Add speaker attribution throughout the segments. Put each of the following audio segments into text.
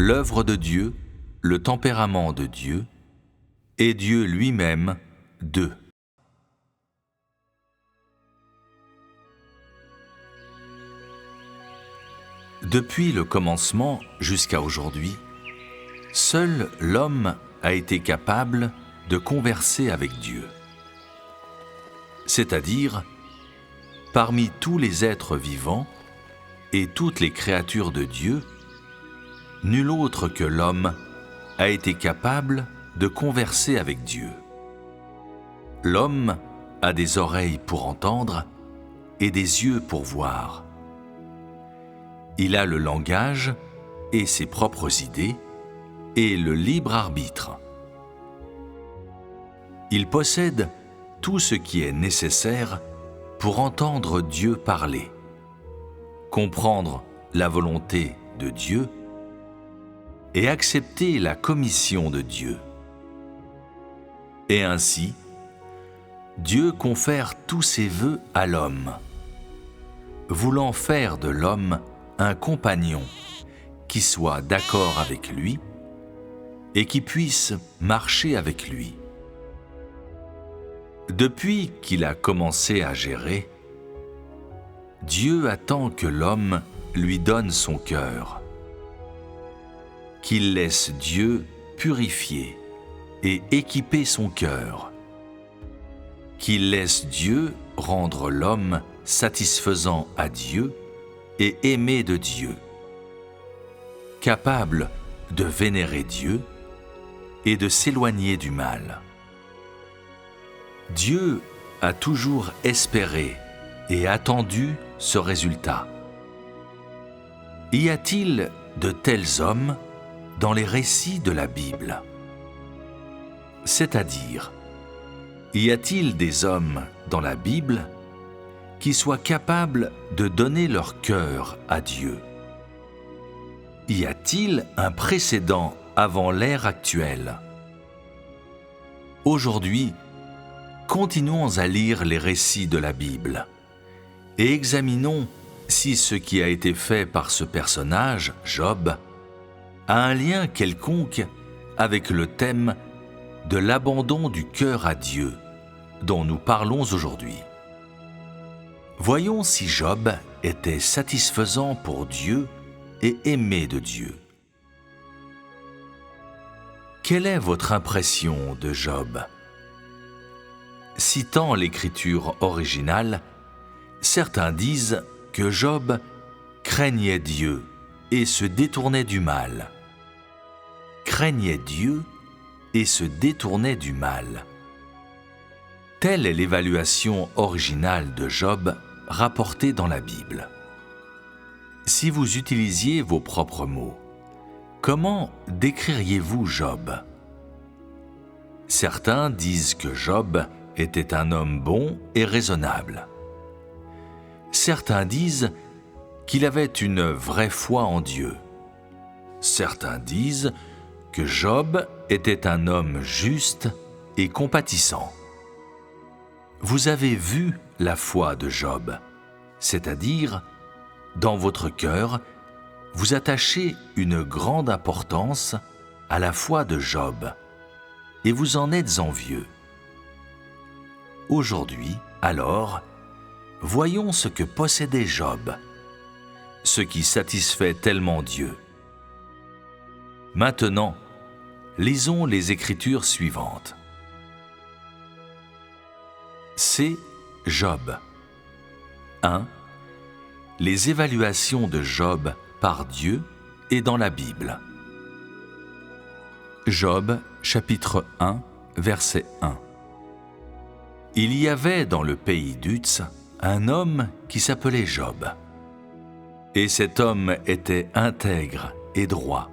Speaker 1: l'œuvre de Dieu, le tempérament de Dieu, et Dieu lui-même d'eux. Depuis le commencement jusqu'à aujourd'hui, seul l'homme a été capable de converser avec Dieu. C'est-à-dire, parmi tous les êtres vivants et toutes les créatures de Dieu, nul autre que l'homme a été capable de converser avec Dieu. L'homme a des oreilles pour entendre et des yeux pour voir. Il a le langage et ses propres idées et le libre arbitre. Il possède tout ce qui est nécessaire pour entendre Dieu parler, comprendre la volonté de Dieu et accepter la commission de Dieu. Et ainsi, Dieu confère tous ses vœux à l'homme, voulant faire de l'homme un compagnon qui soit d'accord avec lui et qui puisse marcher avec lui. Depuis qu'il a commencé à gérer, Dieu attend que l'homme lui donne son cœur, qu'il laisse Dieu purifier et équiper son cœur, qu'il laisse Dieu rendre l'homme satisfaisant à Dieu et aimé de Dieu, capable de vénérer Dieu et de s'éloigner du mal. Dieu a toujours espéré et attendu ce résultat. Y a-t-il de tels hommes dans les récits de la Bible? C'est-à-dire, y a-t-il des hommes dans la Bible qui soient capables de donner leur cœur à Dieu? Y a-t-il un précédent avant l'ère actuelle? Aujourd'hui, continuons à lire les récits de la Bible et examinons si ce qui a été fait par ce personnage, Job, a un lien quelconque avec le thème de l'abandon du cœur à Dieu dont nous parlons aujourd'hui. Voyons si Job était satisfaisant pour Dieu et aimé de Dieu. Quelle est votre impression de Job? Citant l'écriture originale, certains disent que Job craignait Dieu et se détournait du mal. Craignait Dieu et se détournait du mal. Telle est l'évaluation originale de Job rapportée dans la Bible. Si vous utilisiez vos propres mots, comment décririez-vous Job? Certains disent que Job était un homme bon et raisonnable. Certains disent qu'il avait une vraie foi en Dieu. Certains disent que Job était un homme juste et compatissant. Vous avez vu la foi de Job, c'est-à-dire, dans votre cœur, vous attachez une grande importance à la foi de Job, et vous en êtes envieux. Aujourd'hui, alors, voyons ce que possédait Job, ce qui satisfait tellement Dieu. Maintenant, lisons les Écritures suivantes. C'est Job. 1. Les évaluations de Job par Dieu et dans la Bible. Job, chapitre 1, verset 1. Il y avait dans le pays d'Uz un homme qui s'appelait Job. Et cet homme était intègre et droit.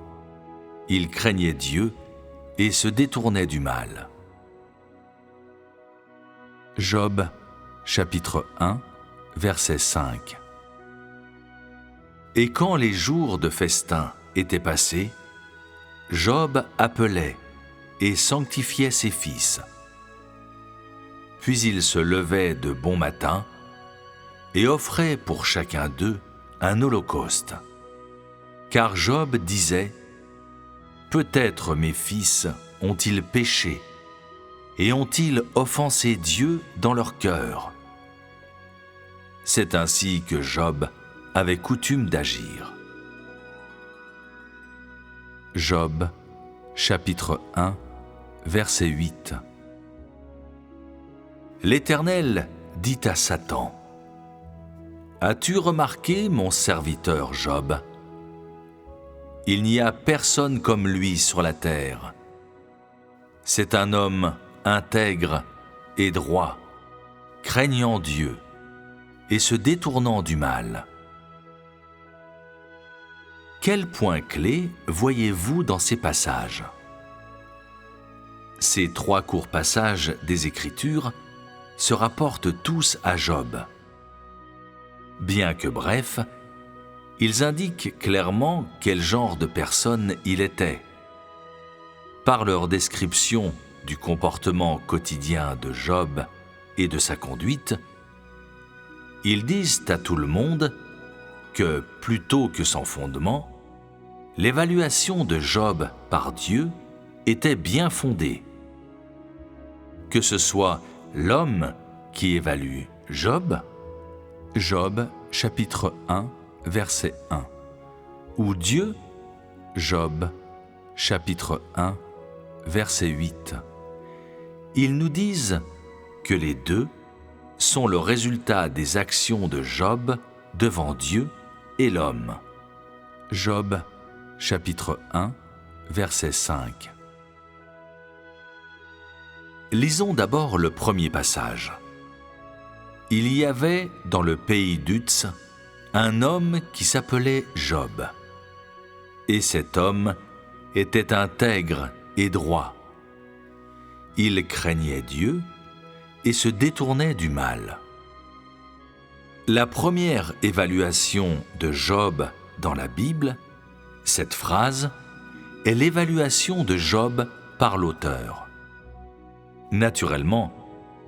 Speaker 1: Il craignait Dieu et se détournait du mal. Job, chapitre 1, verset 5. Et quand les jours de festin étaient passés, Job appelait et sanctifiait ses fils. Puis il se levait de bon matin et offrait pour chacun d'eux un holocauste. Car Job disait : peut-être mes fils ont-ils péché et ont-ils offensé Dieu dans leur cœur? C'est ainsi que Job avait coutume d'agir. Job, chapitre 1, verset 8. L'Éternel dit à Satan: As-tu remarqué mon serviteur Job? Il n'y a personne comme lui sur la terre. C'est un homme intègre et droit, craignant Dieu et se détournant du mal. Quel point clé voyez-vous dans ces passages? Ces 3 courts passages des Écritures se rapportent tous à Job. Bien que brefs, ils indiquent clairement quel genre de personne il était. Par leur description du comportement quotidien de Job et de sa conduite, ils disent à tout le monde que, plutôt que sans fondement, l'évaluation de Job par Dieu était bien fondée. Que ce soit l'homme qui évalue Job, Job chapitre 1, verset 1, ou Dieu, Job chapitre 1, verset 8. Ils nous disent que les deux sont le résultat des actions de Job devant Dieu et l'homme. Job chapitre 1, verset 5. Lisons d'abord le premier passage. Il y avait dans le pays d'Uz un homme qui s'appelait Job. Et cet homme était intègre et droit. Il craignait Dieu et se détournait du mal. La première évaluation de Job dans la Bible, cette phrase, est l'évaluation de Job par l'auteur. Naturellement,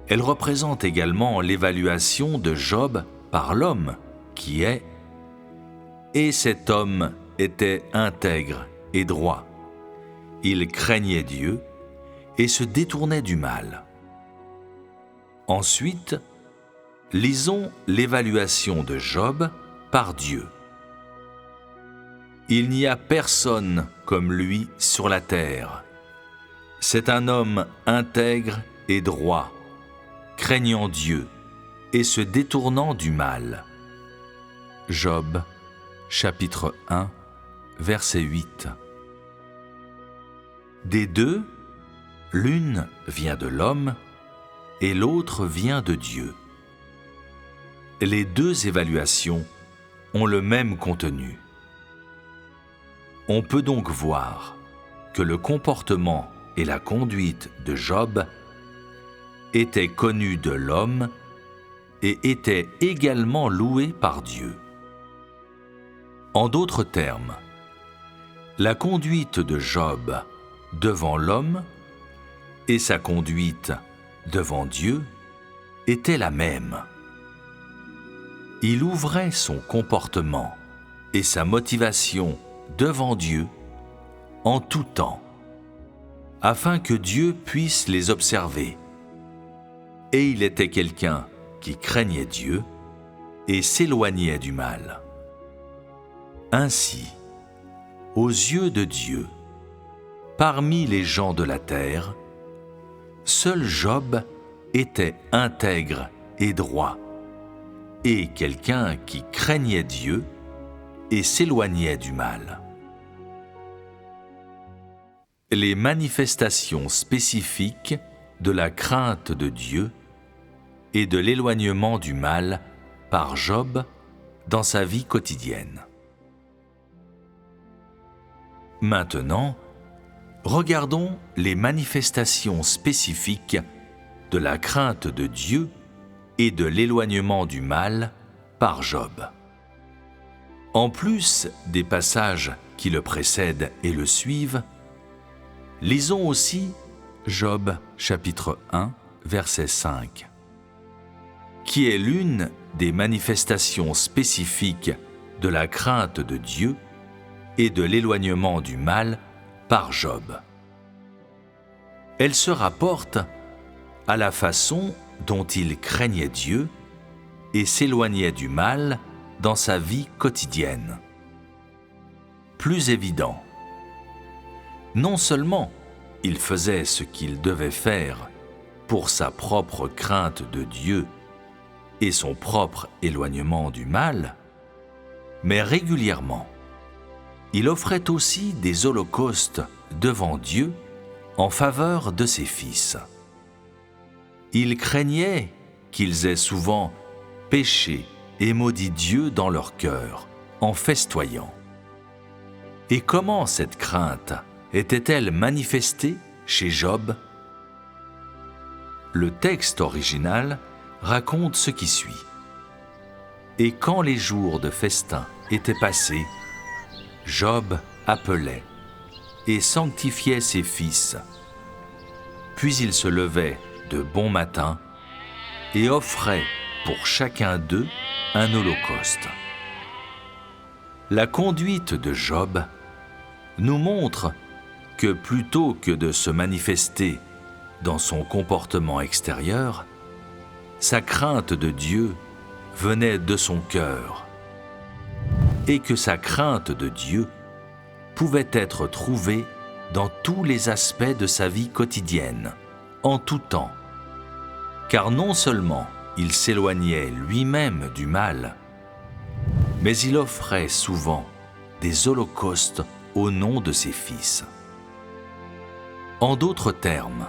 Speaker 1: elle représente également l'évaluation de Job par l'homme, qui est « Et cet homme était intègre et droit. Il craignait Dieu et se détournait du mal. » Ensuite, lisons l'évaluation de Job par Dieu. Il n'y a personne comme lui sur la terre. C'est un homme intègre et droit, craignant Dieu et se détournant du mal. Job, chapitre 1, verset 8. Des deux, l'une vient de l'homme et l'autre vient de Dieu. Les deux évaluations ont le même contenu. On peut donc voir que le comportement et la conduite de Job étaient connus de l'homme et étaient également loués par Dieu. En d'autres termes, la conduite de Job devant l'homme et sa conduite devant Dieu était la même. Il ouvrait son comportement et sa motivation devant Dieu en tout temps, afin que Dieu puisse les observer. Et il était quelqu'un qui craignait Dieu et s'éloignait du mal. Ainsi, aux yeux de Dieu, parmi les gens de la terre, seul Job était intègre et droit, et quelqu'un qui craignait Dieu et s'éloignait du mal. Les manifestations spécifiques de la crainte de Dieu et de l'éloignement du mal par Job dans sa vie quotidienne. Maintenant, regardons les manifestations spécifiques de la crainte de Dieu et de l'éloignement du mal par Job. En plus des passages qui le précèdent et le suivent, lisons aussi Job chapitre 1, verset 5, qui est l'une des manifestations spécifiques de la crainte de Dieu et de l'éloignement du mal par Job. Elle se rapporte à la façon dont il craignait Dieu et s'éloignait du mal dans sa vie quotidienne. Plus évident, non seulement il faisait ce qu'il devait faire pour sa propre crainte de Dieu et son propre éloignement du mal, mais régulièrement, il offrait aussi des holocaustes devant Dieu en faveur de ses fils. Il craignait qu'ils aient souvent péché et maudit Dieu dans leur cœur, en festoyant. Et comment cette crainte était-elle manifestée chez Job ? Le texte original raconte ce qui suit. Et quand les jours de festin étaient passés, Job appelait et sanctifiait ses fils. Puis il se levait de bon matin et offrait pour chacun d'eux un holocauste. La conduite de Job nous montre que plutôt que de se manifester dans son comportement extérieur, sa crainte de Dieu venait de son cœur, et que sa crainte de Dieu pouvait être trouvée dans tous les aspects de sa vie quotidienne, en tout temps, car non seulement il s'éloignait lui-même du mal, mais il offrait souvent des holocaustes au nom de ses fils. En d'autres termes,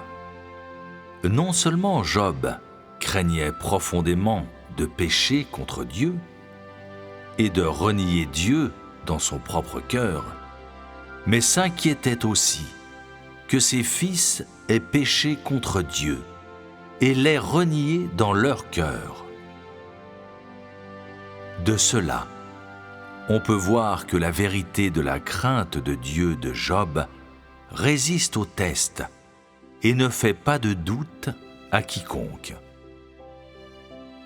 Speaker 1: non seulement Job craignait profondément de pécher contre Dieu et de renier Dieu dans son propre cœur, mais s'inquiétait aussi que ses fils aient péché contre Dieu et l'aient renié dans leur cœur. De cela, on peut voir que la vérité de la crainte de Dieu de Job résiste au test et ne fait pas de doute à quiconque.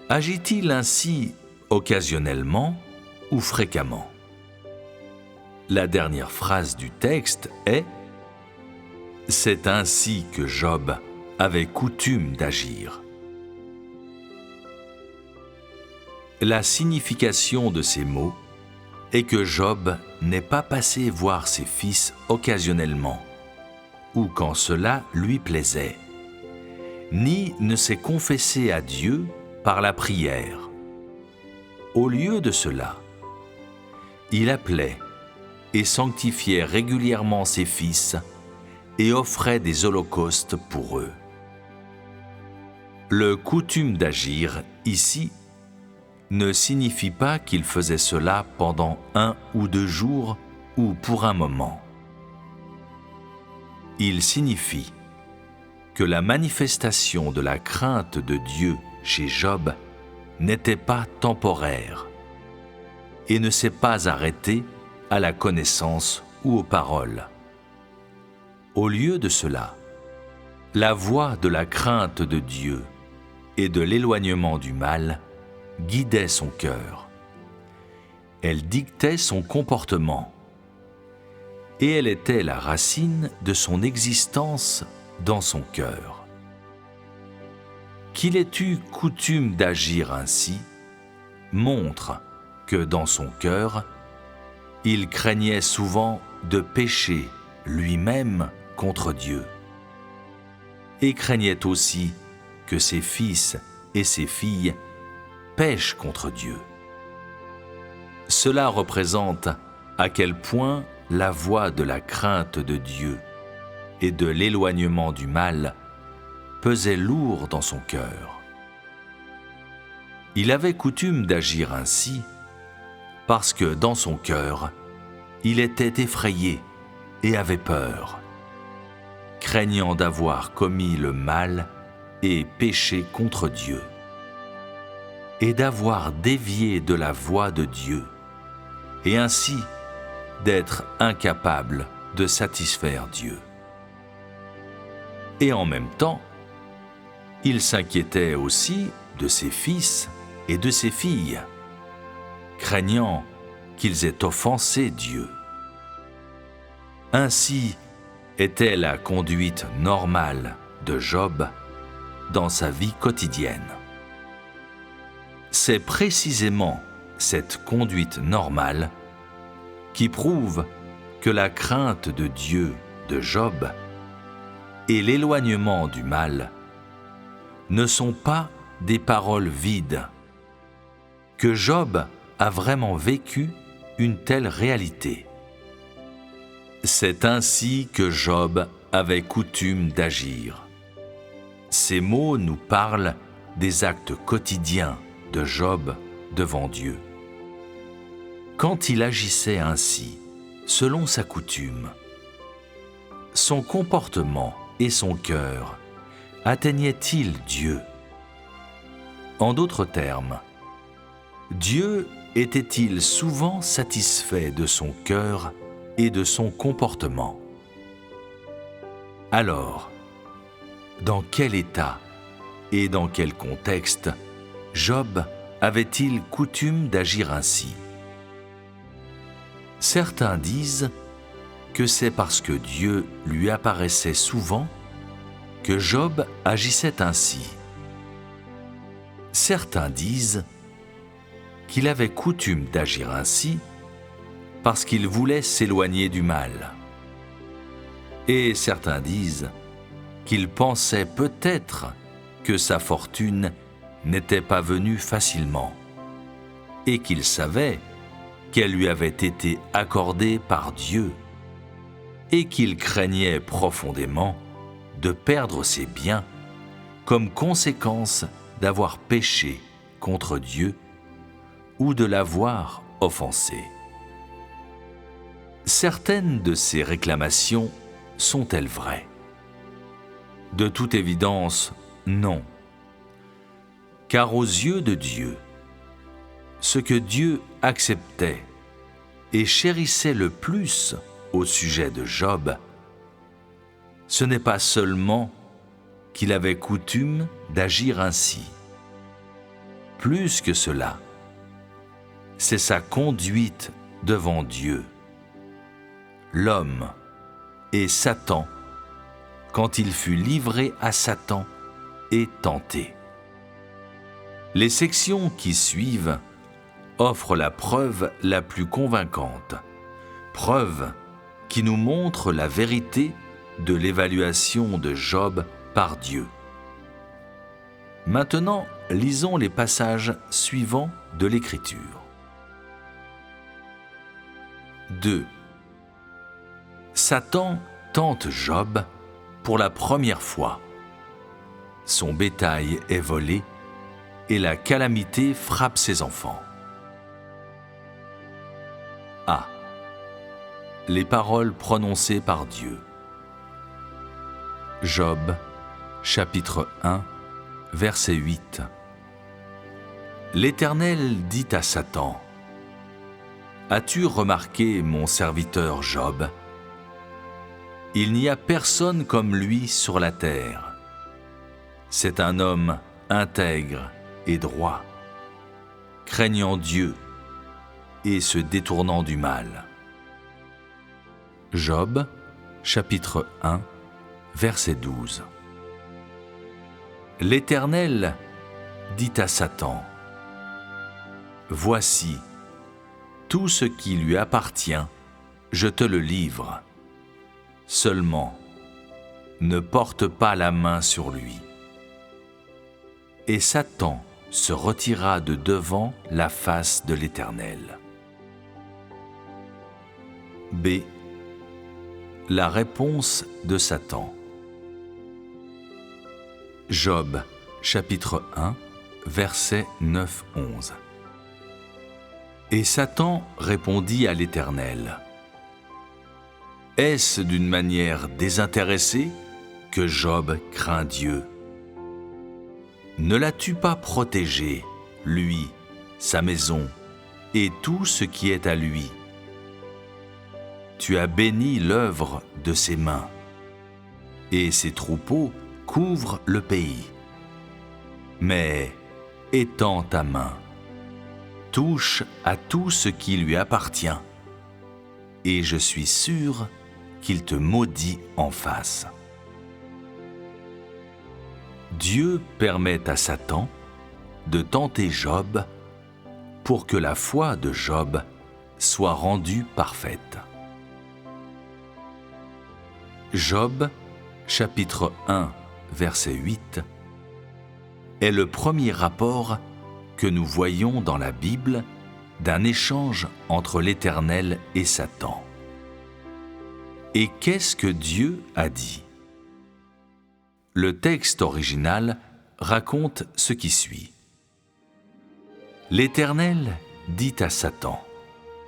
Speaker 1: Agit-il ainsi occasionnellement ou fréquemment ? La dernière phrase du texte est « C'est ainsi que Job avait coutume d'agir ». La signification de ces mots est que Job n'est pas passé voir ses fils occasionnellement, ou quand cela lui plaisait, ni ne s'est confessé à Dieu par la prière. Au lieu de cela, il appelait et sanctifiait régulièrement ses fils et offrait des holocaustes pour eux. Le coutume d'agir, ici, ne signifie pas qu'il faisait cela pendant 1 ou 2 jours ou pour un moment. Il signifie que la manifestation de la crainte de Dieu chez Job n'était pas temporaire et ne s'est pas arrêtée à la connaissance ou aux paroles. Au lieu de cela, la voix de la crainte de Dieu et de l'éloignement du mal guidait son cœur. Elle dictait son comportement et elle était la racine de son existence dans son cœur. Qu'il ait eu coutume d'agir ainsi montre que dans son cœur, il craignait souvent de pécher lui-même contre Dieu et craignait aussi que ses fils et ses filles pêchent contre Dieu. Cela représente à quel point la voix de la crainte de Dieu et de l'éloignement du mal pesait lourd dans son cœur. Il avait coutume d'agir ainsi parce que dans son cœur, il était effrayé et avait peur, craignant d'avoir commis le mal et péché contre Dieu, et d'avoir dévié de la voie de Dieu, et ainsi d'être incapable de satisfaire Dieu. Et en même temps, il s'inquiétait aussi de ses fils et de ses filles, craignant qu'ils aient offensé Dieu. Ainsi, était la conduite normale de Job dans sa vie quotidienne. C'est précisément cette conduite normale qui prouve que la crainte de Dieu de Job et l'éloignement du mal ne sont pas des paroles vides, que Job a vraiment vécu une telle réalité. C'est ainsi que Job avait coutume d'agir. Ces mots nous parlent des actes quotidiens de Job devant Dieu. Quand il agissait ainsi, selon sa coutume, son comportement et son cœur atteignaient-ils Dieu? En d'autres termes, Dieu était-il souvent satisfait de son cœur et de son comportement? Alors, dans quel état et dans quel contexte Job avait-il coutume d'agir ainsi? Certains disent que c'est parce que Dieu lui apparaissait souvent que Job agissait ainsi. Certains disent qu'il avait coutume d'agir ainsi parce qu'il voulait s'éloigner du mal. Et certains disent qu'il pensait peut-être que sa fortune n'était pas venue facilement et qu'il savait qu'elle lui avait été accordée par Dieu et qu'il craignait profondément de perdre ses biens comme conséquence d'avoir péché contre Dieu ou de l'avoir offensé. Certaines de ces réclamations sont-elles vraies? De toute évidence, non. Car aux yeux de Dieu, ce que Dieu acceptait et chérissait le plus au sujet de Job, ce n'est pas seulement qu'il avait coutume d'agir ainsi. Plus que cela, c'est sa conduite devant Dieu. L'homme et Satan, quand il fut livré à Satan et tenté. Les sections qui suivent offrent la preuve la plus convaincante, preuve qui nous montre la vérité de l'évaluation de Job par Dieu. Maintenant, lisons les passages suivants de l'Écriture. 2. Satan tente Job pour la première fois. Son bétail est volé et la calamité frappe ses enfants. A. Les paroles prononcées par Dieu. Job, chapitre 1, verset 8. L'Éternel dit à Satan: As-tu remarqué mon serviteur Job? Il n'y a personne comme lui sur la terre. C'est un homme intègre et droit, craignant Dieu et se détournant du mal. Job, chapitre 1, verset 12. L'Éternel dit à Satan: Voici, tout ce qui lui appartient, je te le livre. Seulement, ne porte pas la main sur lui. Et Satan se retira de devant la face de l'Éternel. B. La réponse de Satan. Job, chapitre 1, versets 9-11. Et Satan répondit à l'Éternel: Est-ce d'une manière désintéressée que Job craint Dieu? Ne l'as-tu pas protégé, lui, sa maison et tout ce qui est à lui? Tu as béni l'œuvre de ses mains, et ses troupeaux couvrent le pays. Mais étends ta main, touche à tout ce qui lui appartient, et je suis sûr qu'il te maudit en face. Dieu permet à Satan de tenter Job pour que la foi de Job soit rendue parfaite. Job, chapitre 1, verset 8, est le premier rapport que nous voyons dans la Bible d'un échange entre l'Éternel et Satan. Et qu'est-ce que Dieu a dit ? Le texte original raconte ce qui suit. L'Éternel dit à Satan :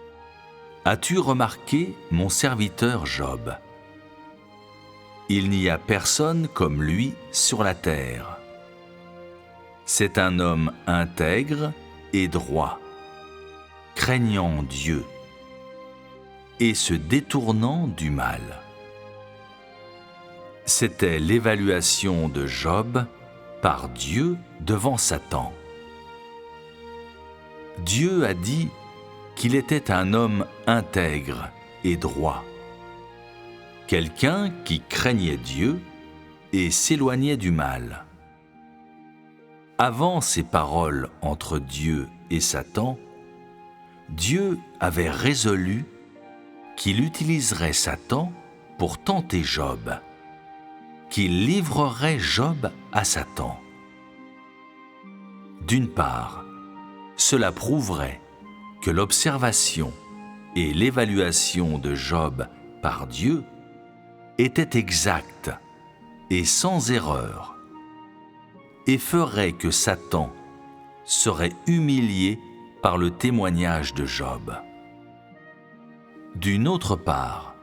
Speaker 1: « As-tu remarqué mon serviteur Job ? Il n'y a personne comme lui sur la terre. C'est un homme intègre et droit, craignant Dieu et se détournant du mal. » C'était l'évaluation de Job par Dieu devant Satan. Dieu a dit qu'il était un homme intègre et droit, quelqu'un qui craignait Dieu et s'éloignait du mal. Avant ces paroles entre Dieu et Satan, Dieu avait résolu qu'il utiliserait Satan pour tenter Job, qu'il livrerait Job à Satan. D'une part, cela prouverait que l'observation et l'évaluation de Job par Dieu étaient exactes et sans erreur, et ferait que Satan serait humilié par le témoignage de Job. D'une autre part,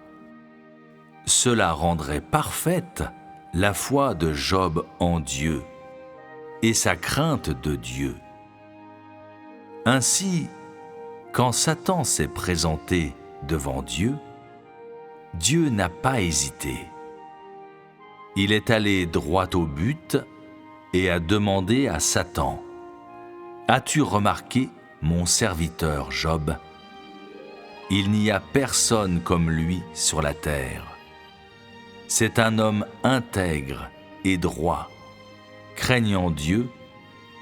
Speaker 1: cela rendrait parfaite la foi de Job en Dieu et sa crainte de Dieu. Ainsi, quand Satan s'est présenté devant Dieu, Dieu n'a pas hésité. Il est allé droit au but et a demandé à Satan : « As-tu remarqué mon serviteur Job ? Il n'y a personne comme lui sur la terre. C'est un homme intègre et droit, craignant Dieu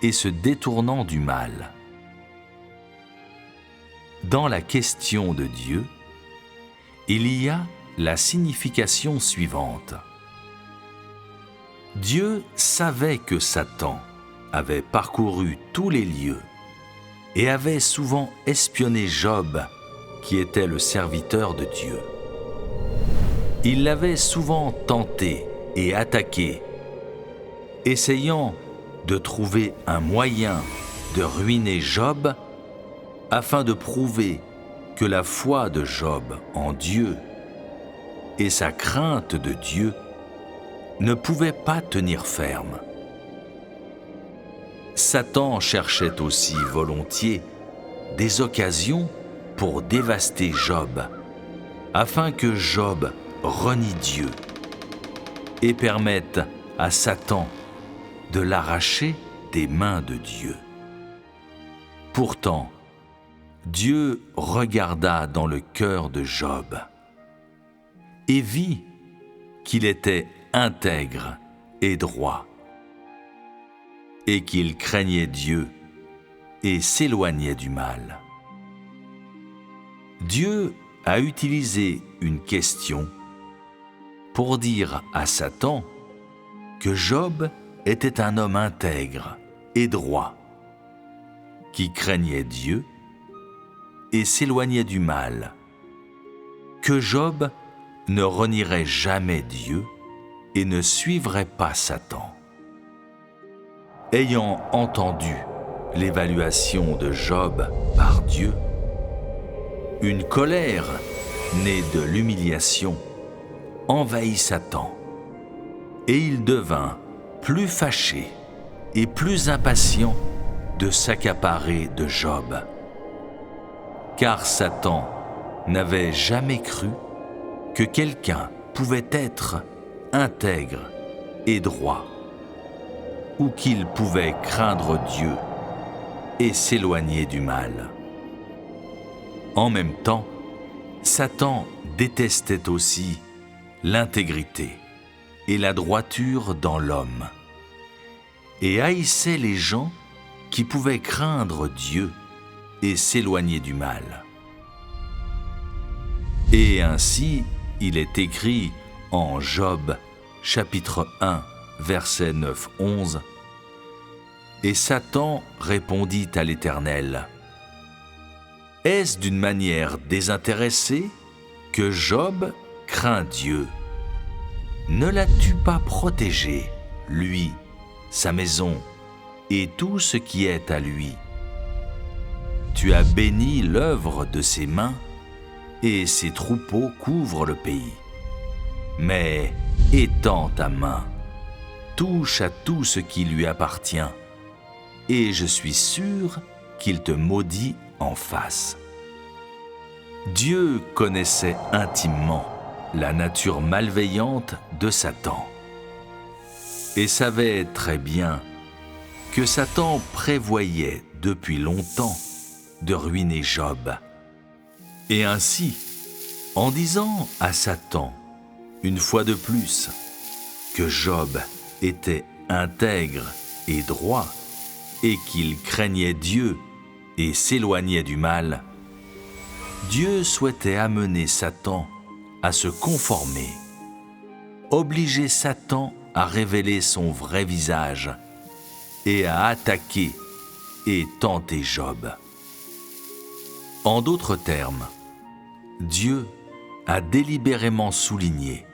Speaker 1: et se détournant du mal. » Dans la question de Dieu, il y a la signification suivante. Dieu savait que Satan avait parcouru tous les lieux et avait souvent espionné Job, qui était le serviteur de Dieu. Il l'avait souvent tenté et attaqué, essayant de trouver un moyen de ruiner Job afin de prouver que la foi de Job en Dieu et sa crainte de Dieu ne pouvaient pas tenir ferme. Satan cherchait aussi volontiers des occasions pour dévaster Job, afin que Job renie Dieu et permette à Satan de l'arracher des mains de Dieu. Pourtant, Dieu regarda dans le cœur de Job et vit qu'il était intègre et droit, et qu'il craignait Dieu et s'éloignait du mal. Dieu a utilisé une question pour dire à Satan que Job était un homme intègre et droit, qui craignait Dieu et s'éloignait du mal, que Job ne renierait jamais Dieu et ne suivrait pas Satan. Ayant entendu l'évaluation de Job par Dieu, une colère née de l'humiliation envahit Satan, et il devint plus fâché et plus impatient de s'accaparer de Job. Car Satan n'avait jamais cru que quelqu'un pouvait être intègre et droit, ou qu'il pouvait craindre Dieu et s'éloigner du mal. En même temps, Satan détestait aussi l'intégrité et la droiture dans l'homme, et haïssait les gens qui pouvaient craindre Dieu et s'éloigner du mal. Et ainsi, il est écrit en Job, chapitre 1, versets 9-11, « Et Satan répondit à l'Éternel, « Est-ce d'une manière désintéressée que Job craint Dieu? Ne l'as-tu pas protégé, lui, sa maison et tout ce qui est à lui? Tu as béni l'œuvre de ses mains, et ses troupeaux couvrent le pays. Mais étends ta main, touche à tout ce qui lui appartient, et je suis sûr qu'il te maudit en face. » Dieu connaissait intimement la nature malveillante de Satan et savait très bien que Satan prévoyait depuis longtemps de ruiner Job. Et ainsi, en disant à Satan, une fois de plus, que Job était intègre et droit, et qu'il craignait Dieu et s'éloignait du mal, Dieu souhaitait amener Satan à se conformer, obliger Satan à révéler son vrai visage et à attaquer et tenter Job. En d'autres termes, Dieu a délibérément souligné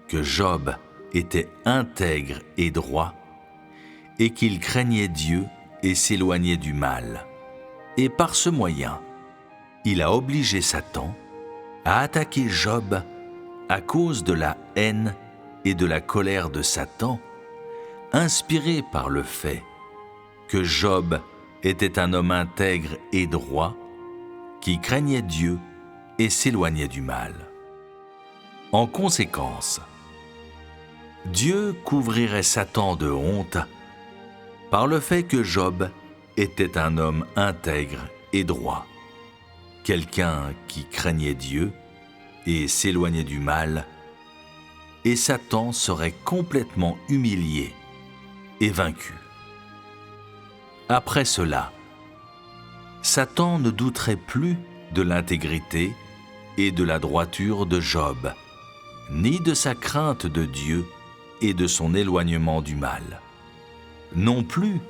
Speaker 1: que Job était intègre et droit et qu'il craignait Dieu et s'éloignait du mal. Et par ce moyen, il a obligé Satan à attaquer Job à cause de la haine et de la colère de Satan, inspirée par le fait que Job était un homme intègre et droit qui craignait Dieu et s'éloignait du mal. En conséquence, Dieu couvrirait Satan de honte par le fait que Job était un homme intègre et droit, quelqu'un qui craignait Dieu et s'éloignait du mal, et Satan serait complètement humilié et vaincu. Après cela, Satan ne douterait plus de l'intégrité et de la droiture de Job, ni de sa crainte de Dieu et de son éloignement du mal. Non plus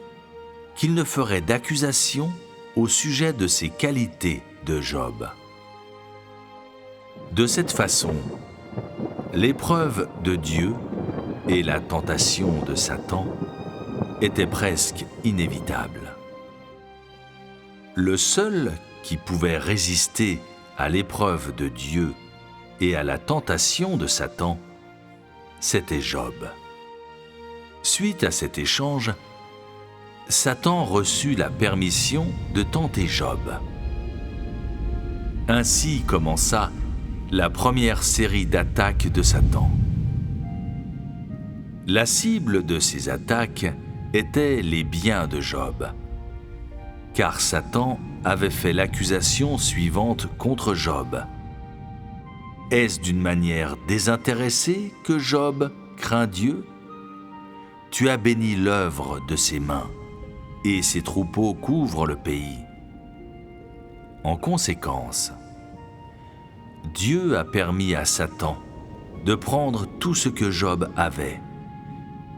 Speaker 1: qu'il ne ferait d'accusation au sujet de ses qualités de Job. De cette façon, l'épreuve de Dieu et la tentation de Satan étaient presque inévitables. Le seul qui pouvait résister à l'épreuve de Dieu et à la tentation de Satan, c'était Job. Suite à cet échange, Satan reçut la permission de tenter Job. Ainsi commença la première série d'attaques de Satan. La cible de ces attaques étaient les biens de Job, car Satan avait fait l'accusation suivante contre Job. Est-ce d'une manière désintéressée que Job craint Dieu? Tu as béni l'œuvre de ses mains, et ses troupeaux couvrent le pays. En conséquence, Dieu a permis à Satan de prendre tout ce que Job avait,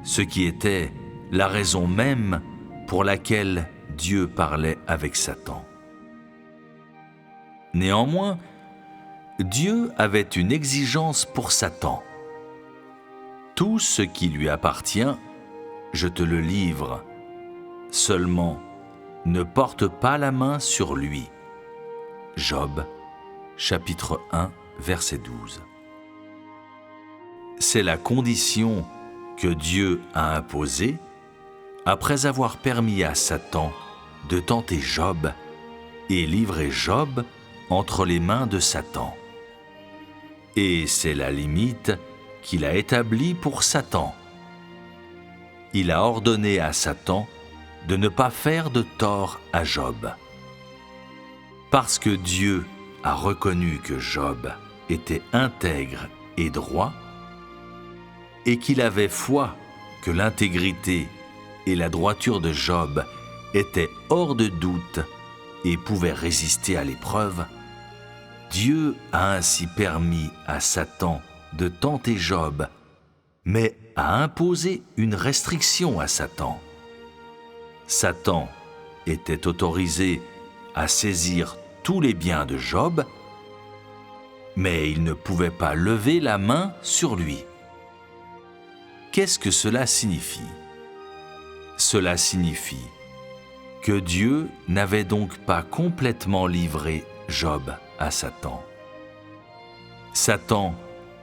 Speaker 1: ce qui était la raison même pour laquelle Dieu parlait avec Satan. Néanmoins, Dieu avait une exigence pour Satan. Tout ce qui lui appartient, je te le livre. Seulement, ne porte pas la main sur lui. Job, chapitre 1, verset 12. C'est la condition que Dieu a imposée après avoir permis à Satan de tenter Job et livrer Job entre les mains de Satan. Et c'est la limite qu'il a établie pour Satan. Il a ordonné à Satan de ne pas faire de tort à Job. Parce que Dieu a reconnu que Job était intègre et droit, et qu'il avait foi que l'intégrité et la droiture de Job étaient hors de doute et pouvaient résister à l'épreuve, Dieu a ainsi permis à Satan de tenter Job, mais a imposé une restriction à Satan. Satan était autorisé à saisir tous les biens de Job, mais il ne pouvait pas lever la main sur lui. Qu'est-ce que cela signifie ? Cela signifie que Dieu n'avait donc pas complètement livré Job à Satan. Satan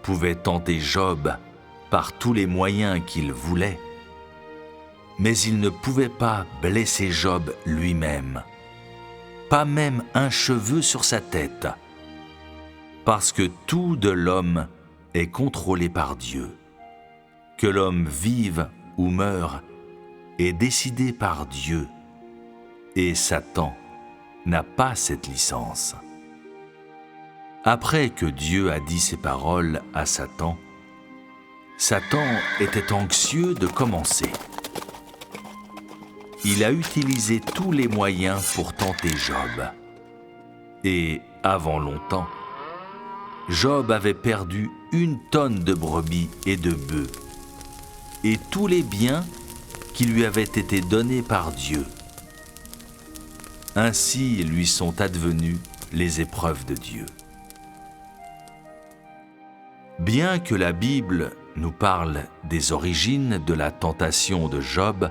Speaker 1: pouvait tenter Job par tous les moyens qu'il voulait, mais il ne pouvait pas blesser Job lui-même, pas même un cheveu sur sa tête, parce que tout de l'homme est contrôlé par Dieu. Que l'homme vive ou meure est décidé par Dieu, et Satan n'a pas cette licence. Après que Dieu a dit ces paroles à Satan, Satan était anxieux de commencer. Il a utilisé tous les moyens pour tenter Job. Et avant longtemps, Job avait perdu 1 tonne de brebis et de bœufs, et tous les biens qui lui avaient été donnés par Dieu. Ainsi lui sont advenues les épreuves de Dieu. Bien que la Bible nous parle des origines de la tentation de Job,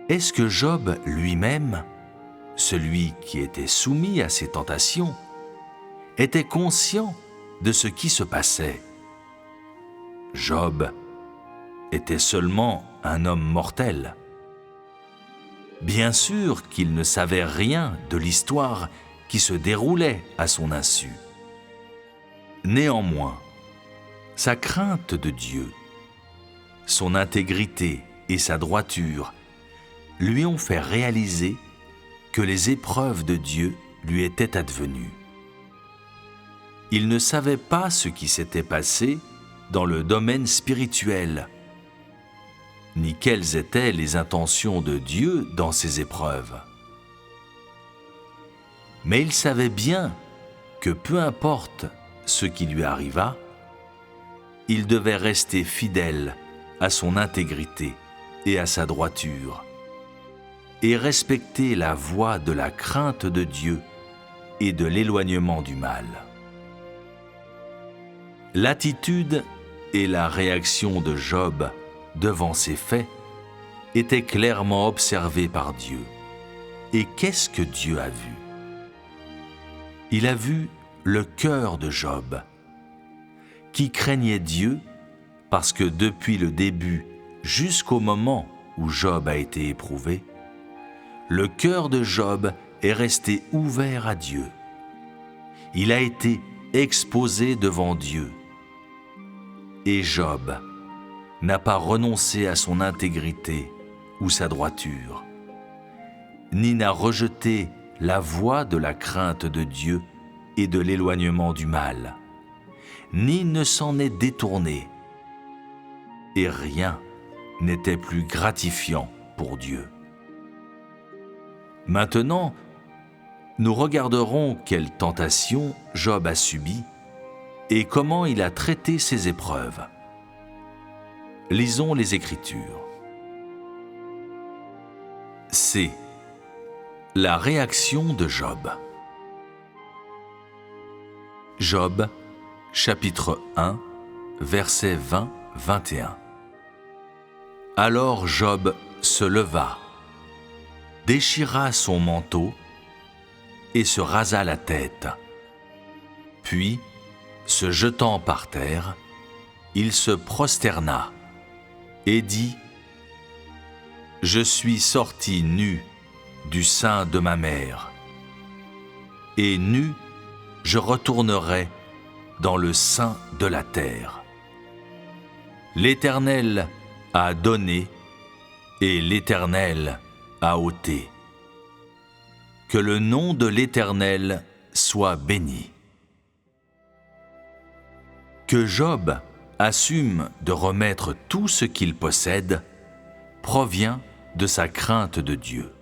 Speaker 1: est-ce que Job lui-même, celui qui était soumis à ces tentations, était conscient de ce qui se passait? Job était seulement un homme mortel. Bien sûr qu'il ne savait rien de l'histoire qui se déroulait à son insu. Néanmoins, sa crainte de Dieu, son intégrité et sa droiture lui ont fait réaliser que les épreuves de Dieu lui étaient advenues. Il ne savait pas ce qui s'était passé dans le domaine spirituel, ni quelles étaient les intentions de Dieu dans ces épreuves. Mais il savait bien que peu importe ce qui lui arriva, il devait rester fidèle à son intégrité et à sa droiture, et respecter la voie de la crainte de Dieu et de l'éloignement du mal. L'attitude et la réaction de Job devant ces faits étaient clairement observées par Dieu. Et qu'est-ce que Dieu a vu ? Il a vu le cœur de Job, qui craignait Dieu parce que depuis le début jusqu'au moment où Job a été éprouvé, le cœur de Job est resté ouvert à Dieu. Il a été exposé devant Dieu. Et Job n'a pas renoncé à son intégrité ou sa droiture, ni n'a rejeté la voie de la crainte de Dieu et de l'éloignement du mal, ni ne s'en est détourné. Et rien n'était plus gratifiant pour Dieu. Maintenant, nous regarderons quelle tentation Job a subie et comment il a traité ses épreuves. Lisons les Écritures. C. La réaction de Job. Job, chapitre 1, versets 20-21. Alors Job se leva, déchira son manteau et se rasa la tête. Puis, se jetant par terre, il se prosterna et dit : « Je suis sorti nu du sein de ma mère, et nu je retournerai dans le sein de la terre. L'Éternel a donné et l'Éternel a ôté. Que le nom de l'Éternel soit béni. » Que Job assume de remettre tout ce qu'il possède provient de sa crainte de Dieu.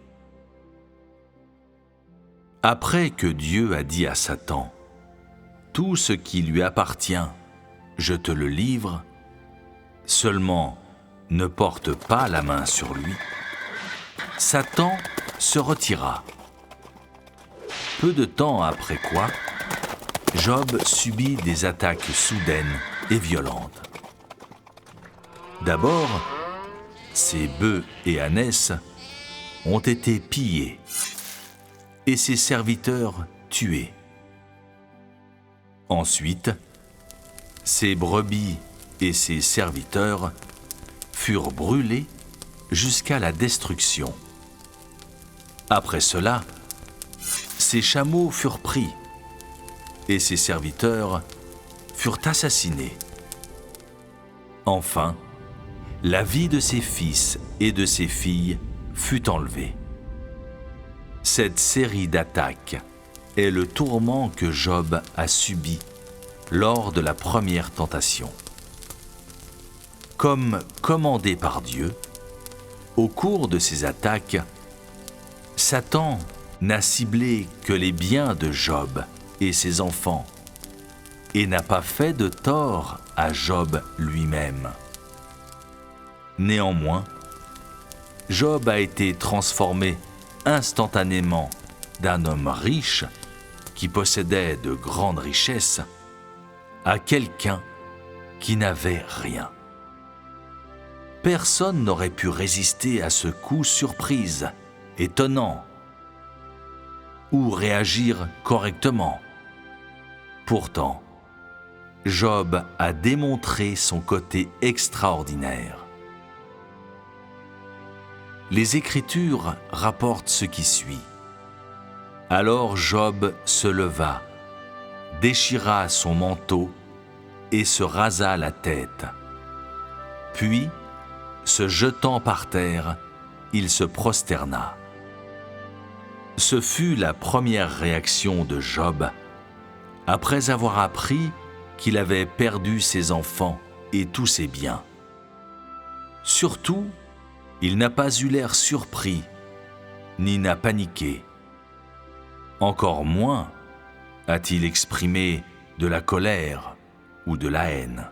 Speaker 1: Après que Dieu a dit à Satan « Tout ce qui lui appartient, je te le livre, seulement ne porte pas la main sur lui », Satan se retira. Peu de temps après quoi, Job subit des attaques soudaines et violentes. D'abord, ses bœufs et ânesses ont été pillés et ses serviteurs tués. Ensuite, ses brebis et ses serviteurs furent brûlés jusqu'à la destruction. Après cela, ses chameaux furent pris et ses serviteurs furent assassinés. Enfin, la vie de ses fils et de ses filles fut enlevée. Cette série d'attaques est le tourment que Job a subi lors de la première tentation. Comme commandé par Dieu, au cours de ces attaques, Satan n'a ciblé que les biens de Job et ses enfants, et n'a pas fait de tort à Job lui-même. Néanmoins, Job a été transformé instantanément d'un homme riche qui possédait de grandes richesses à quelqu'un qui n'avait rien. Personne n'aurait pu résister à ce coup surprise, étonnant, ou réagir correctement. Pourtant, Job a démontré son côté extraordinaire. Les Écritures rapportent ce qui suit. Alors Job se leva, déchira son manteau et se rasa la tête. Puis, se jetant par terre, il se prosterna. Ce fut la première réaction de Job après avoir appris qu'il avait perdu ses enfants et tous ses biens. Surtout, il n'a pas eu l'air surpris, ni n'a paniqué. Encore moins a-t-il exprimé de la colère ou de la haine.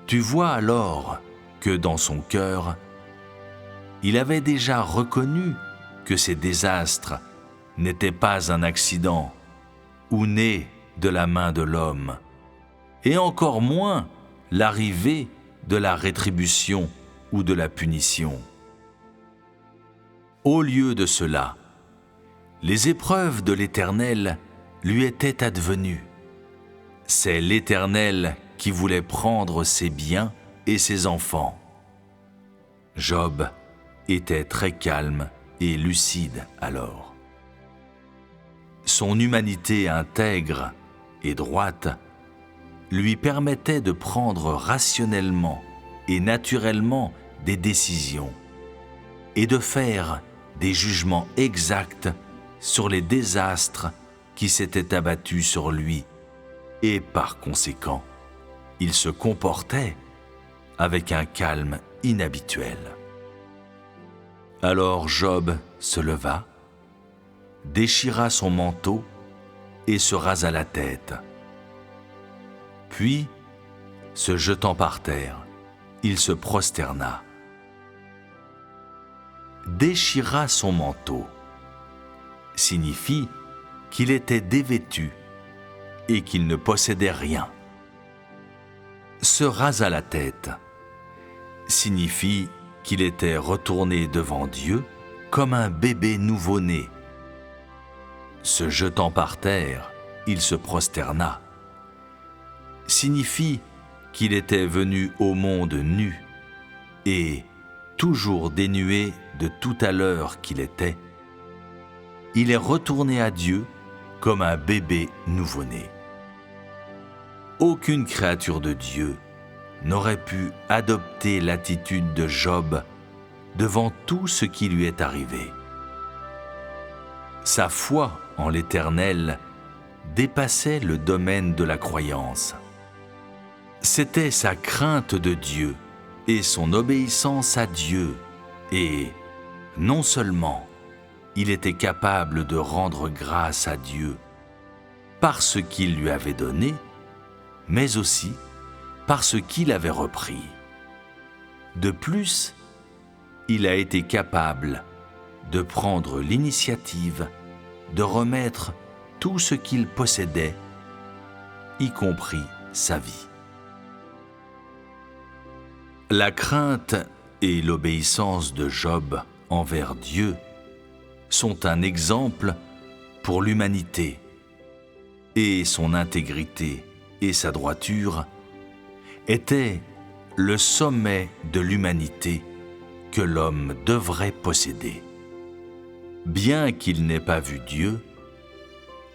Speaker 1: Tu vois alors que dans son cœur, il avait déjà reconnu que ces désastres n'étaient pas un accident ou nés de la main de l'homme, et encore moins l'arrivée de la rétribution ou de la punition. Au lieu de cela, les épreuves de l'Éternel lui étaient advenues. C'est l'Éternel qui voulait prendre ses biens et ses enfants. Job était très calme et lucide alors. Son humanité intègre et droite lui permettait de prendre rationnellement et naturellement des décisions et de faire des jugements exacts sur les désastres qui s'étaient abattus sur lui, et par conséquent, il se comportait avec un calme inhabituel. Alors Job se leva, déchira son manteau et se rasa la tête. Puis, se jetant par terre, il se prosterna. Déchira son manteau signifie qu'il était dévêtu et qu'il ne possédait rien. Se rasa la tête signifie qu'il était retourné devant Dieu comme un bébé nouveau-né. Se jetant par terre, il se prosterna signifie qu'il était venu au monde nu et, toujours dénué de tout à l'heure qu'il était, il est retourné à Dieu comme un bébé nouveau-né. Aucune créature de Dieu n'aurait pu adopter l'attitude de Job devant tout ce qui lui est arrivé. Sa foi en l'Éternel dépassait le domaine de la croyance. C'était sa crainte de Dieu et son obéissance à Dieu, et non seulement il était capable de rendre grâce à Dieu par ce qu'il lui avait donné, mais aussi par ce qu'il avait repris. De plus, il a été capable de prendre l'initiative de remettre tout ce qu'il possédait, y compris sa vie. La crainte et l'obéissance de Job envers Dieu sont un exemple pour l'humanité, et son intégrité et sa droiture étaient le sommet de l'humanité que l'homme devrait posséder. Bien qu'il n'ait pas vu Dieu,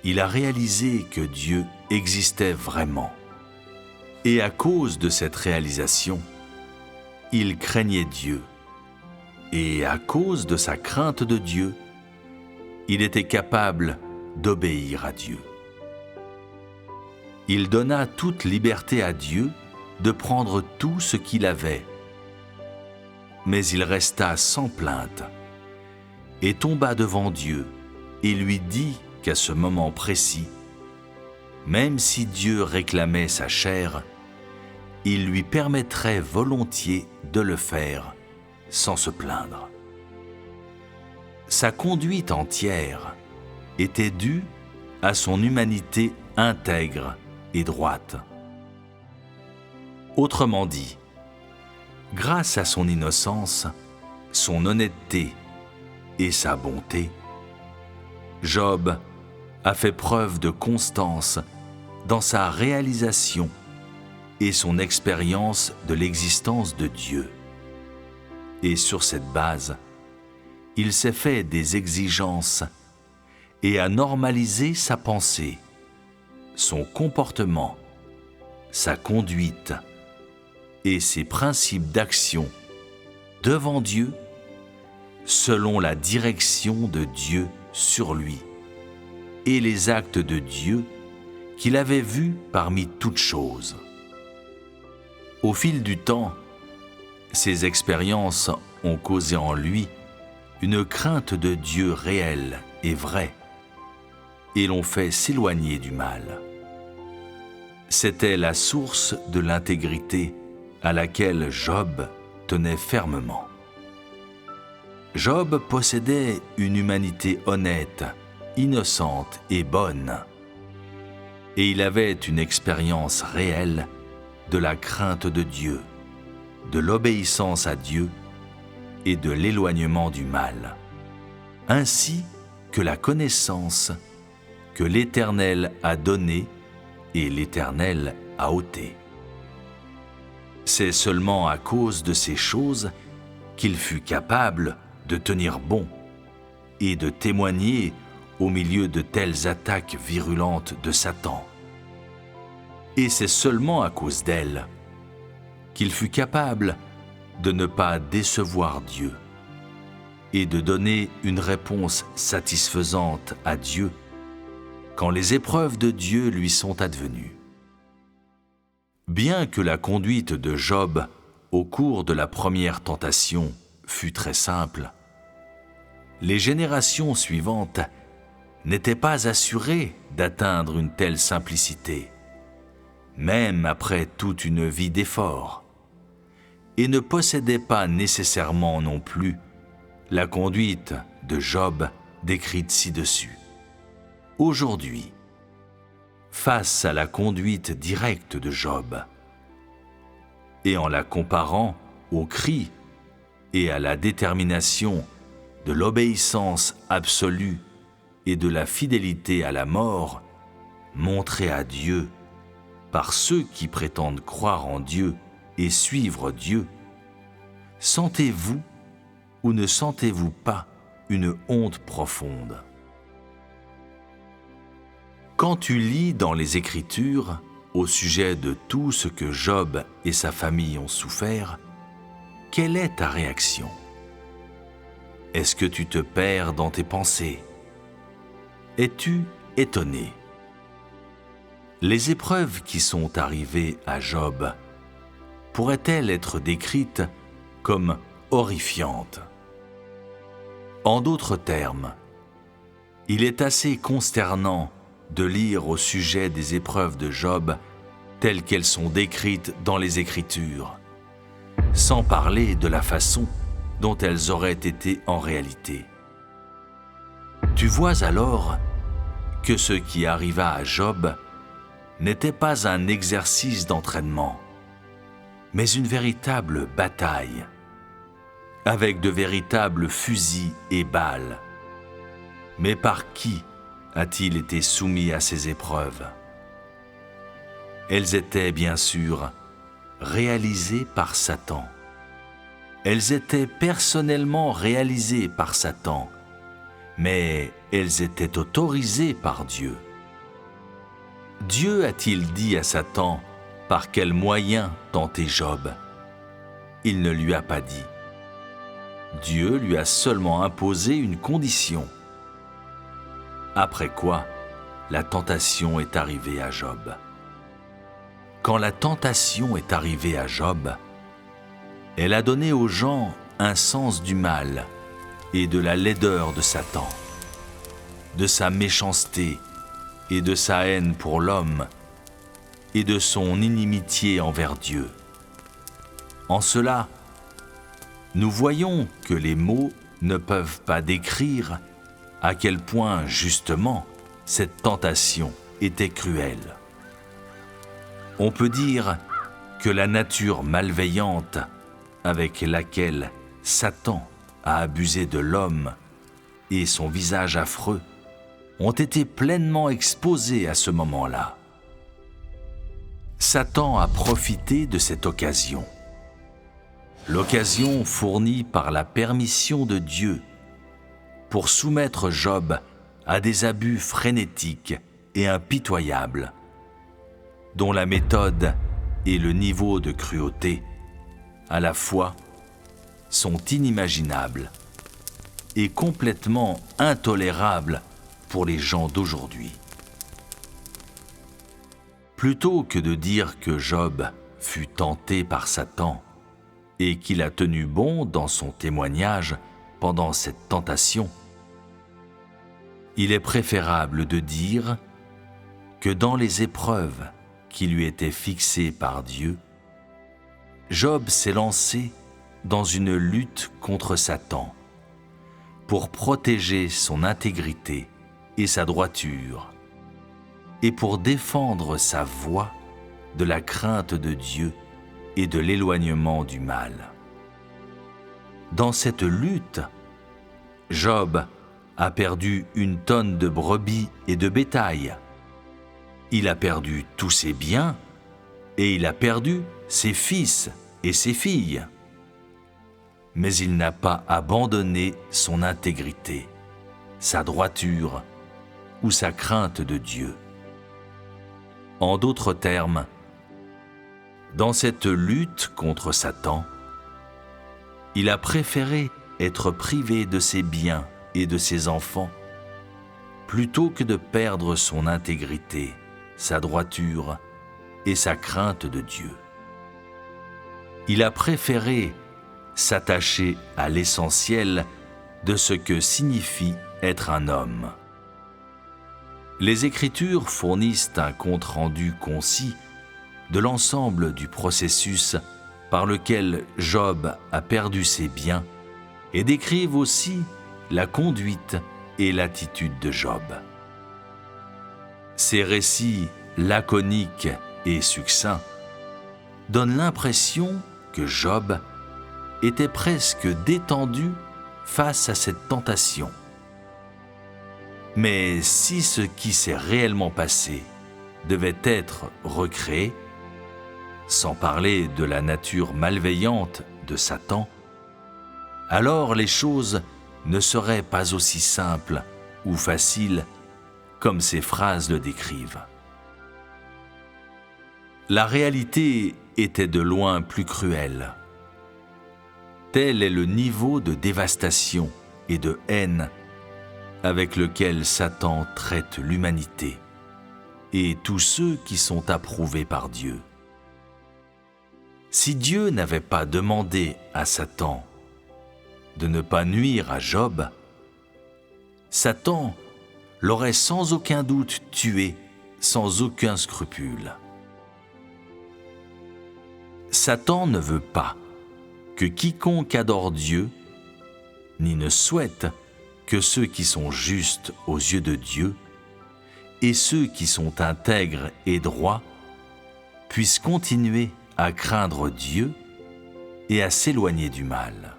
Speaker 1: il a réalisé que Dieu existait vraiment. Et à cause de cette réalisation, il craignait Dieu. Et à cause de sa crainte de Dieu, il était capable d'obéir à Dieu. Il donna toute liberté à Dieu de prendre tout ce qu'il avait. Mais il resta sans plainte et tomba devant Dieu et lui dit qu'à ce moment précis, même si Dieu réclamait sa chair, il lui permettrait volontiers de le faire sans se plaindre. Sa conduite entière était due à son humanité intègre et droite. Autrement dit, grâce à son innocence, son honnêteté et sa bonté, Job a fait preuve de constance dans sa réalisation et son expérience de l'existence de Dieu. Et sur cette base, il s'est fait des exigences et a normalisé sa pensée, son comportement, sa conduite et ses principes d'action devant Dieu selon la direction de Dieu sur lui et les actes de Dieu qu'il avait vus parmi toutes choses. Au fil du temps, ces expériences ont causé en lui une crainte de Dieu réelle et vraie et l'ont fait s'éloigner du mal. C'était la source de l'intégrité à laquelle Job tenait fermement. Job possédait une humanité honnête, innocente et bonne, et il avait une expérience réelle de la crainte de Dieu, de l'obéissance à Dieu et de l'éloignement du mal, ainsi que la connaissance que l'Éternel a donnée et l'Éternel a ôtée. C'est seulement à cause de ces choses qu'il fut capable de tenir bon et de témoigner au milieu de telles attaques virulentes de Satan. Et c'est seulement à cause d'elles qu'il fut capable de ne pas décevoir Dieu et de donner une réponse satisfaisante à Dieu quand les épreuves de Dieu lui sont advenues. Bien que la conduite de Job au cours de la première tentation fut très simple, les générations suivantes n'étaient pas assurées d'atteindre une telle simplicité, même après toute une vie d'efforts, et ne possédaient pas nécessairement non plus la conduite de Job décrite ci-dessus. Aujourd'hui, face à la conduite directe de Job, et en la comparant au cri et à la détermination de l'obéissance absolue et de la fidélité à la mort montrée à Dieu par ceux qui prétendent croire en Dieu et suivre Dieu, sentez-vous ou ne sentez-vous pas une honte profonde? Quand tu lis dans les Écritures au sujet de tout ce que Job et sa famille ont souffert, quelle est ta réaction? Est-ce que tu te perds dans tes pensées? Es-tu étonné? Les épreuves qui sont arrivées à Job pourraient-elles être décrites comme horrifiantes? En d'autres termes, il est assez consternant de lire au sujet des épreuves de Job telles qu'elles sont décrites dans les Écritures, sans parler de la façon dont elles auraient été en réalité. Tu vois alors que ce qui arriva à Job n'était pas un exercice d'entraînement, mais une véritable bataille, avec de véritables fusils et balles. Mais par qui a-t-il été soumis à ces épreuves? Elles étaient bien sûr réalisées par Satan. Elles étaient personnellement réalisées par Satan, mais elles étaient autorisées par Dieu. Dieu a-t-il dit à Satan par quel moyen tenter Job? Il ne lui a pas dit. Dieu lui a seulement imposé une condition. Après quoi, la tentation est arrivée à Job. Quand la tentation est arrivée à Job, elle a donné aux gens un sens du mal et de la laideur de Satan, de sa méchanceté et de sa haine pour l'homme et de son inimitié envers Dieu. En cela, nous voyons que les mots ne peuvent pas décrire à quel point, justement, cette tentation était cruelle. On peut dire que la nature malveillante avec laquelle Satan a abusé de l'homme et son visage affreux ont été pleinement exposés à ce moment-là. Satan a profité de cette occasion. L'occasion fournie par la permission de Dieu pour soumettre Job à des abus frénétiques et impitoyables, dont la méthode et le niveau de cruauté, à la fois, sont inimaginables et complètement intolérables pour les gens d'aujourd'hui. Plutôt que de dire que Job fut tenté par Satan et qu'il a tenu bon dans son témoignage pendant cette tentation, il est préférable de dire que dans les épreuves qui lui étaient fixées par Dieu, Job s'est lancé dans une lutte contre Satan pour protéger son intégrité et sa droiture et pour défendre sa voie de la crainte de Dieu et de l'éloignement du mal. Dans cette lutte, Job a perdu 1 tonne de brebis et de bétail. Il a perdu tous ses biens et il a perdu ses fils et ses filles. Mais il n'a pas abandonné son intégrité, sa droiture ou sa crainte de Dieu. En d'autres termes, dans cette lutte contre Satan, il a préféré être privé de ses biens et de ses enfants plutôt que de perdre son intégrité, sa droiture et sa crainte de Dieu. Il a préféré s'attacher à l'essentiel de ce que signifie être un homme. Les Écritures fournissent un compte-rendu concis de l'ensemble du processus par lequel Job a perdu ses biens et décrivent aussi la conduite et l'attitude de Job. Ces récits laconiques et succincts donnent l'impression que Job était presque détendu face à cette tentation. Mais si ce qui s'est réellement passé devait être recréé, sans parler de la nature malveillante de Satan, alors les choses ne seraient pas aussi simples ou faciles comme ces phrases le décrivent. La réalité était de loin plus cruelle. Tel est le niveau de dévastation et de haine avec lequel Satan traite l'humanité. et tous ceux qui sont approuvés par Dieu. Si Dieu n'avait pas demandé à Satan de ne pas nuire à Job, Satan l'aurait sans aucun doute tué sans aucun scrupule. Satan ne veut pas que quiconque adore Dieu, ni ne souhaite que ceux qui sont justes aux yeux de Dieu et ceux qui sont intègres et droits puissent continuer à craindre Dieu et à s'éloigner du mal.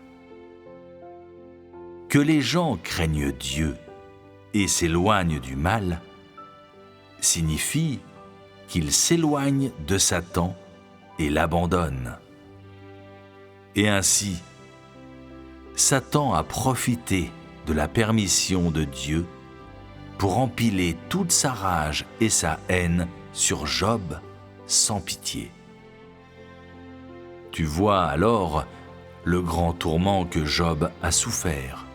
Speaker 1: Que les gens craignent Dieu et s'éloignent du mal signifie qu'ils s'éloignent de Satan et l'abandonnent. Et ainsi, Satan a profité de la permission de Dieu pour empiler toute sa rage et sa haine sur Job sans pitié. Tu vois alors le grand tourment que Job a souffert,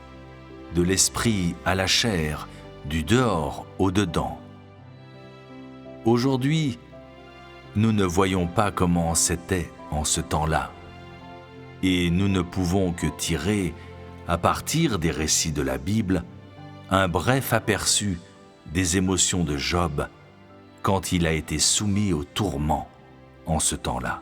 Speaker 1: de l'esprit à la chair, du dehors au dedans. Aujourd'hui, nous ne voyons pas comment c'était en ce temps-là, et nous ne pouvons que tirer, à partir des récits de la Bible, un bref aperçu des émotions de Job quand il a été soumis au tourment en ce temps-là.